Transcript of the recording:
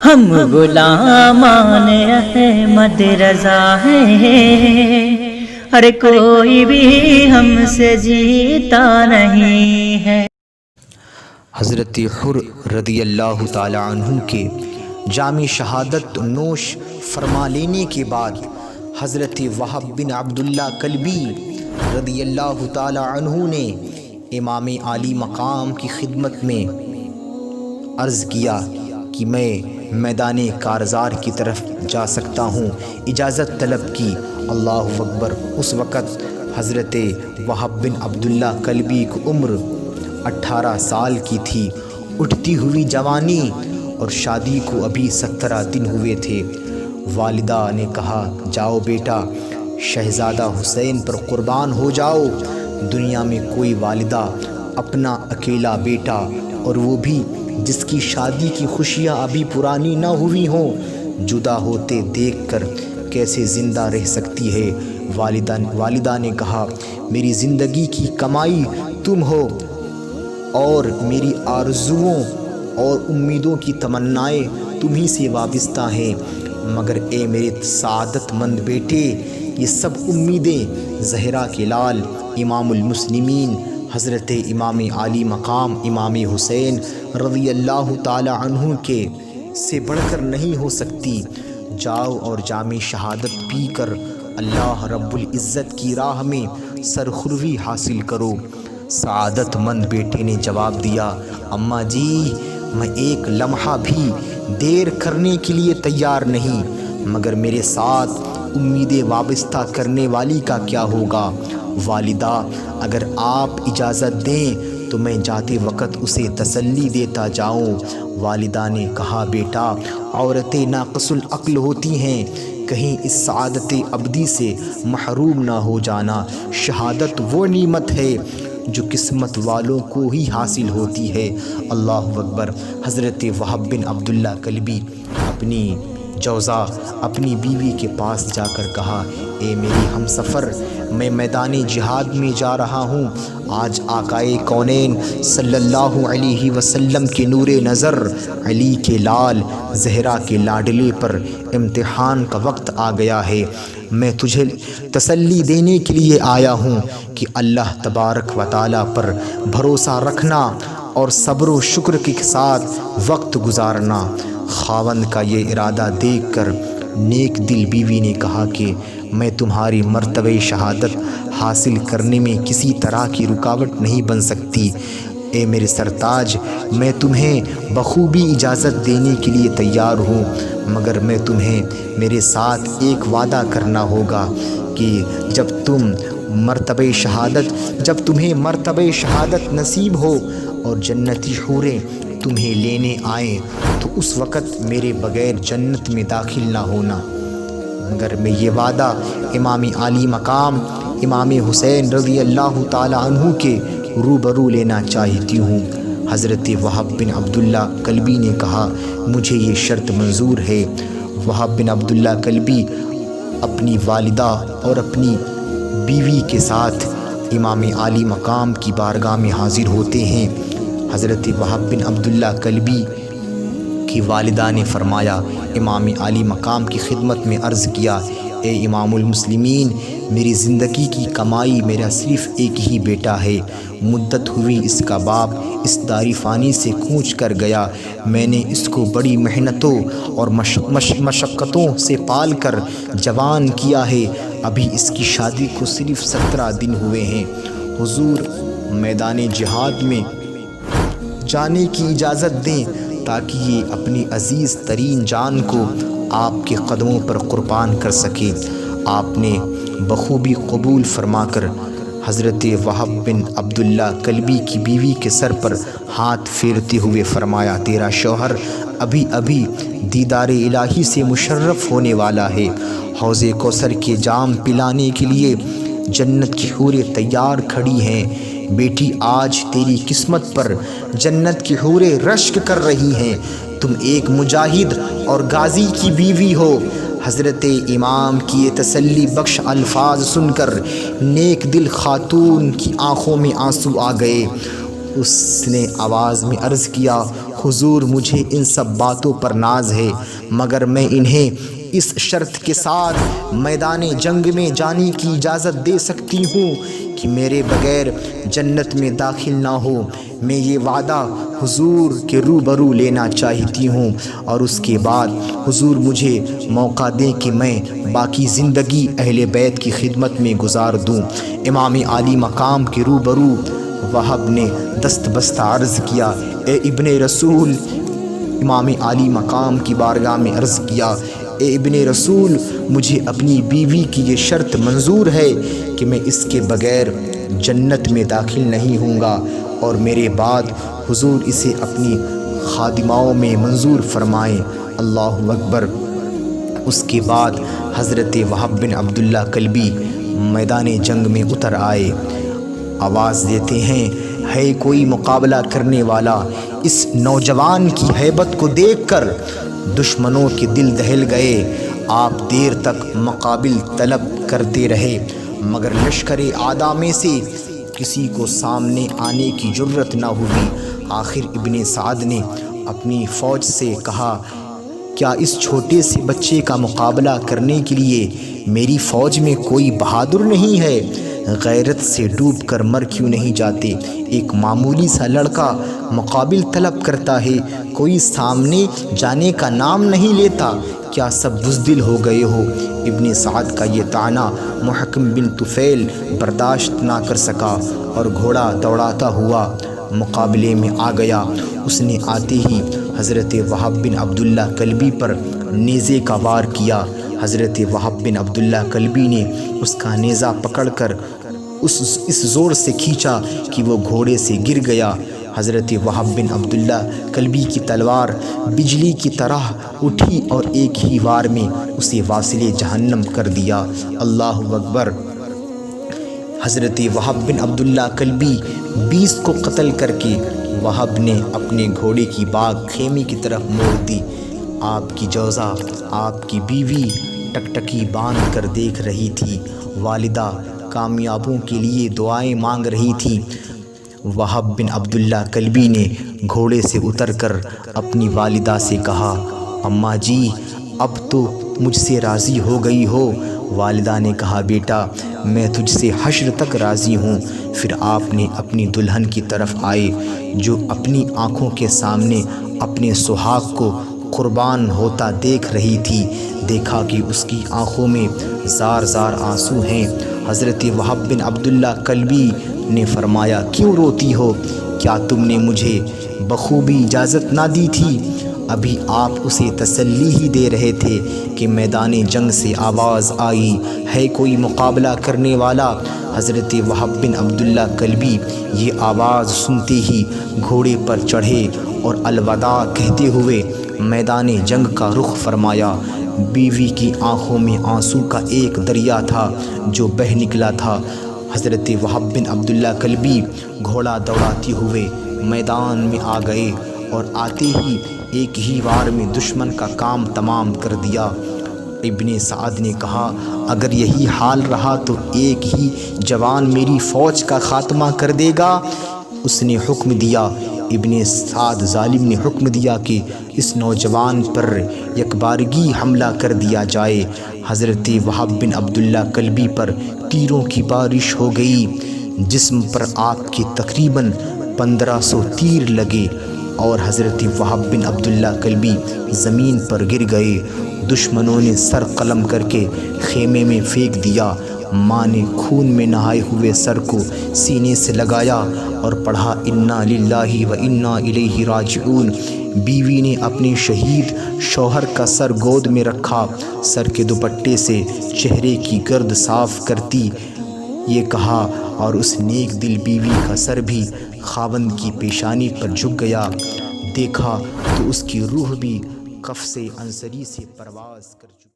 ہم غلامان احمد رضا ہیں، ہر کوئی بھی ہم سے جیتا نہیں ہے۔ حضرت حر رضی اللہ تعالی عنہ کے جام شہادت نوش فرما لینے کے بعد حضرت وہب بن عبداللہ کلبی رضی اللہ تعالی عنہ نے امام عالی مقام کی خدمت میں عرض کیا کہ میں میدان کارزار کی طرف جا سکتا ہوں، اجازت طلب کی۔ اللہ اکبر۔ اس وقت حضرت وہب بن عبداللہ کلبی کی عمر 18 سال کی تھی، اٹھتی ہوئی جوانی، اور شادی کو ابھی 17 دن ہوئے تھے۔ والدہ نے کہا، جاؤ بیٹا، شہزادہ حسین پر قربان ہو جاؤ۔ دنیا میں کوئی والدہ اپنا اکیلا بیٹا، اور وہ بھی جس کی شادی کی خوشیاں ابھی پرانی نہ ہوئی ہوں، جدا ہوتے دیکھ کر کیسے زندہ رہ سکتی ہے؟ والدہ نے کہا، میری زندگی کی کمائی تم ہو، اور میری آرزوؤں اور امیدوں کی تمنائیں تمہیں سے وابستہ ہیں، مگر اے میرے سعادت مند بیٹے، یہ سب امیدیں زہرا کے لال امام المسلمین حضرت امام عالی مقام امام حسین رضی اللہ تعالی عنہ کے سے بڑھ کر نہیں ہو سکتی۔ جاؤ اور جام شہادت پی کر اللہ رب العزت کی راہ میں سرخروی حاصل کرو۔ سعادت مند بیٹے نے جواب دیا، اماں جی، میں ایک لمحہ بھی دیر کرنے کے لیے تیار نہیں، مگر میرے ساتھ امیدیں وابستہ کرنے والی کا کیا ہوگا؟ والدہ، اگر آپ اجازت دیں تو میں جاتے وقت اسے تسلی دیتا جاؤں۔ والدہ نے کہا، بیٹا، عورتیں ناقص العقل ہوتی ہیں، کہیں اس سعادت ابدی سے محروم نہ ہو جانا۔ شہادت وہ نعمت ہے جو قسمت والوں کو ہی حاصل ہوتی ہے۔ اللہ اکبر۔ حضرت وہب بن عبداللہ کلبی اپنی جوزا اپنی بیوی کے پاس جا کر کہا، اے میری ہم سفر، میں میدان جہاد میں جا رہا ہوں۔ آج آقائے کونین صلی اللہ علیہ وسلم کے نور نظر، علی کے لال، زہرا کے لاڈلے پر امتحان کا وقت آ گیا ہے۔ میں تجھے تسلی دینے کے لیے آیا ہوں کہ اللہ تبارک و تعالیٰ پر بھروسہ رکھنا اور صبر و شکر کے ساتھ وقت گزارنا۔ خاوند کا یہ ارادہ دیکھ کر نیک دل بیوی نے کہا کہ میں تمہاری مرتبہ شہادت حاصل کرنے میں کسی طرح کی رکاوٹ نہیں بن سکتی۔ اے میرے سرتاج، میں تمہیں بخوبی اجازت دینے کے لیے تیار ہوں، مگر میں تمہیں میرے ساتھ ایک وعدہ کرنا ہوگا کہ جب تمہیں مرتبہ شہادت نصیب ہو اور جنتی حوریں تمہیں لینے آئیں تو اس وقت میرے بغیر جنت میں داخل نہ ہونا۔ مگر میں یہ وعدہ امام عالی مقام امام حسین رضی اللہ تعالی عنہ کے روبرو لینا چاہتی ہوں۔ حضرت وہب بن عبداللہ کلبی نے کہا، مجھے یہ شرط منظور ہے۔ وہب بن عبداللہ کلبی اپنی والدہ اور اپنی بیوی کے ساتھ امام عالی مقام کی بارگاہ میں حاضر ہوتے ہیں۔ حضرت وہب بن عبداللہ کلبی کی والدہ نے فرمایا، امام عالی مقام کی خدمت میں عرض کیا، اے امام المسلمین، میری زندگی کی کمائی میرا صرف ایک ہی بیٹا ہے۔ مدت ہوئی اس کا باپ اس داری فانی سے کوچ کر گیا۔ میں نے اس کو بڑی محنتوں اور مشقتوں سے پال کر جوان کیا ہے۔ ابھی اس کی شادی کو صرف 17 دن ہوئے ہیں۔ حضور، میدان جہاد میں جانے کی اجازت دیں تاکہ یہ اپنی عزیز ترین جان کو آپ کے قدموں پر قربان کر سکے۔ آپ نے بخوبی قبول فرما کر حضرت وہب بن عبداللہ کلبی کی بیوی کے سر پر ہاتھ پھیرتے ہوئے فرمایا، تیرا شوہر ابھی ابھی دیدار الہی سے مشرف ہونے والا ہے۔ حوض کوثر کے جام پلانے کے لیے جنت کی حوریں تیار کھڑی ہیں۔ بیٹی، آج تیری قسمت پر جنت کی حوریں رشک کر رہی ہیں۔ تم ایک مجاہد اور غازی کی بیوی ہو۔ حضرت امام کی یہ تسلی بخش الفاظ سن کر نیک دل خاتون کی آنکھوں میں آنسو آ گئے۔ اس نے آواز میں عرض کیا، حضور مجھے ان سب باتوں پر ناز ہے، مگر میں انہیں اس شرط کے ساتھ میدان جنگ میں جانے کی اجازت دے سکتی ہوں کہ میرے بغیر جنت میں داخل نہ ہو۔ میں یہ وعدہ حضور کے روبرو لینا چاہتی ہوں، اور اس کے بعد حضور مجھے موقع دیں کہ میں باقی زندگی اہل بیت کی خدمت میں گزار دوں۔ امام عالی مقام کے روبرو وہب نے دست بستہ عرض کیا، اے ابن رسول، امام عالی مقام کی بارگاہ میں عرض کیا، اے ابن رسول، مجھے اپنی بیوی کی یہ شرط منظور ہے کہ میں اس کے بغیر جنت میں داخل نہیں ہوں گا، اور میرے بعد حضور اسے اپنی خادماؤں میں منظور فرمائیں۔ اللہ اکبر۔ اس کے بعد حضرت وہب بن عبداللہ کلبی میدان جنگ میں اتر آئے، آواز دیتے ہیں، ہے کوئی مقابلہ کرنے والا؟ اس نوجوان کی ہیبت کو دیکھ کر دشمنوں کے دل دہل گئے۔ آپ دیر تک مقابل طلب کرتے رہے، مگر لشکر اعداء میں سے کسی کو سامنے آنے کی جرت نہ ہوئی۔ آخر ابن سعد نے اپنی فوج سے کہا، کیا اس چھوٹے سے بچے کا مقابلہ کرنے کے لیے میری فوج میں کوئی بہادر نہیں ہے؟ غیرت سے ڈوب کر مر کیوں نہیں جاتے؟ ایک معمولی سا لڑکا مقابل طلب کرتا ہے، کوئی سامنے جانے کا نام نہیں لیتا، کیا سب بزدل ہو گئے ہو؟ ابن سعد کا یہ طعنہ محکم بن طفیل برداشت نہ کر سکا اور گھوڑا دوڑاتا ہوا مقابلے میں آ گیا۔ اس نے آتے ہی حضرت وہب بن عبداللہ کلبی پر نیزے کا وار کیا۔ حضرت وہب بن عبداللہ کلبی نے اس کا نیزہ پکڑ کر اس زور سے کھینچا کہ وہ گھوڑے سے گر گیا۔ حضرت وہب بن عبداللہ کلبی کی تلوار بجلی کی طرح اٹھی اور ایک ہی وار میں اسے واصل جہنم کر دیا۔ اللہ اکبر۔ حضرت وہب بن عبداللہ کلبی 20 کو قتل کر کے وہب نے اپنے گھوڑے کی باغ خیمے کی طرف موڑ دی۔ آپ کی جوزہ، آپ کی بیوی ٹکٹکی باندھ کر دیکھ رہی تھی، والدہ کامیابوں کے لیے دعائیں مانگ رہی تھی۔ وہب بن عبداللہ کلبی نے گھوڑے سے اتر کر اپنی والدہ سے کہا، اماں جی اب تو مجھ سے راضی ہو گئی ہو؟ والدہ نے کہا، بیٹا میں تجھ سے حشر تک راضی ہوں۔ پھر آپ نے اپنی دلہن کی طرف آئے جو اپنی آنکھوں کے سامنے اپنے سہاگ کو قربان ہوتا دیکھ رہی تھی۔ دیکھا کہ اس کی آنکھوں میں زار زار آنسو ہیں۔ حضرت وہب بن عبداللہ کلبی نے فرمایا، کیوں روتی ہو؟ کیا تم نے مجھے بخوبی اجازت نہ دی تھی؟ ابھی آپ اسے تسلی ہی دے رہے تھے کہ میدان جنگ سے آواز آئی، ہے کوئی مقابلہ کرنے والا؟ حضرت وہب بن عبداللہ کلبی یہ آواز سنتے ہی گھوڑے پر چڑھے اور الوداع کہتے ہوئے میدان جنگ کا رخ فرمایا۔ بیوی کی آنکھوں میں آنسو کا ایک دریا تھا جو بہہ نکلا تھا۔ حضرت وہب بن عبداللہ کلبی گھوڑا دوڑاتے ہوئے میدان میں آ گئے اور آتے ہی ایک ہی وار میں دشمن کا کام تمام کر دیا۔ ابن سعد نے کہا، اگر یہی حال رہا تو ایک ہی جوان میری فوج کا خاتمہ کر دے گا۔ اس نے حکم دیا، ابن سعد ظالم نے حکم دیا کہ اس نوجوان پر یکبارگی حملہ کر دیا جائے۔ حضرت وہب بن عبداللہ کلبی پر تیروں کی بارش ہو گئی، جسم پر آپ کے تقریباً 1500 تیر لگے اور حضرت وہب بن عبداللہ کلبی زمین پر گر گئے۔ دشمنوں نے سر قلم کر کے خیمے میں پھینک دیا۔ ماں نے خون میں نہائے ہوئے سر کو سینے سے لگایا اور پڑھا، انا للہ و انا الیہ راجعون۔ بیوی نے اپنے شہید شوہر کا سر گود میں رکھا، سر کے دوپٹے سے چہرے کی گرد صاف کرتی یہ کہا، اور اس نیک دل بیوی کا سر بھی خاوند کی پیشانی پر جھک گیا۔ دیکھا تو اس کی روح بھی کف سے عنصری سے پرواز کر چکی۔